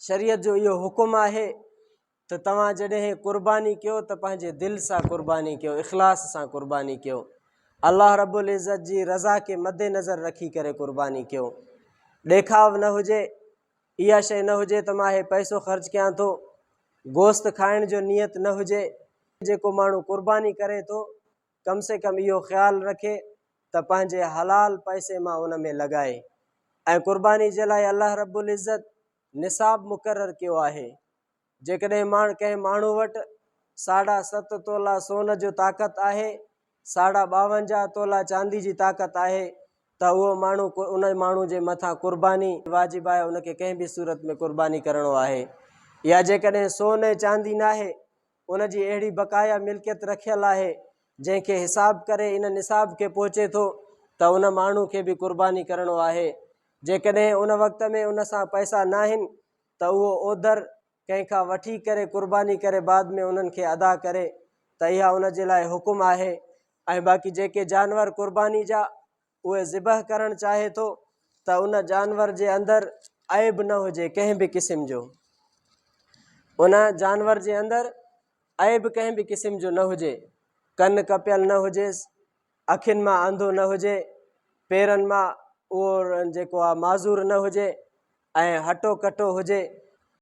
शरीयत जो इहो हुकुम आहे त तव्हां जॾहिं क़ुर्बानी कयो त पंहिंजे दिलि सां क़ुर्बानी कयो, इख़लास सां क़ुर्बानी कयो, अल्लाह रब्बुल इज़्ज़त जी रज़ा खे मद्देनज़र रखी करे क़ुर्बानी कयो। ॾेखाव न हुजे, इहा शइ न हुजे त मां हे पैसो ख़र्च कयां थो, गोश्त खाइण जो नियत न हुजे। जेको माण्हू क़ुर्बानी करे थो कम से कम इहो ख़्यालु रखे त पंहिंजे हलाल पैसे मां उन में लॻाए। ऐं क़ुर्बानी जे लाइ अल्लाह रब्बुल इज़्ज़त निसाब मुक़ररु कयो आहे। जेकॾहिं कंहिं माण्हू वटि 7.5 तोला सोन जो ताक़त आहे, 52 तोला चांदी जी ताक़त आहे, त उहो माण्हू उन माण्हू जे मथां क़ुर्बानी वाजिबु आहे, उनखे कंहिं बि सूरत में क़ुर्बानी करिणो आहे। या जेकॾहिं सोन ऐं चांदी न आहे, उन जी अहिड़ी बक़ाया मिल्कियत रखियलु आहे जंहिंखे हिसाब करे इन निसाब खे पहुचे थो त उन माण्हू खे बि क़ुर्बानी करिणो आहे। जेकॾहिं उन वक़्त में उन सां पैसा न आहिनि त उहो ओधर कंहिंखां वठी करे क़ुर्बानी करे बाद में उन्हनि खे अदा करे, त इहा उन जे लाइ हुकुम आहे। ऐं बाक़ी जेके जानवर क़ुर्बानी जा उहे ज़िबह करणु चाहे थो त उन जानवर जे अंदरि ऐब न हुजे कंहिं बि क़िस्म जो, उन जानवर जे अंदरि ऐब कंहिं बि क़िस्म जो न हुजे, कन कपियल न हुजेसि, अखियुनि मां अंधो न हुजे, पेरनि मां उहो जेको आहे माज़ूर न हुजे, ऐं हटो कटो हुजे।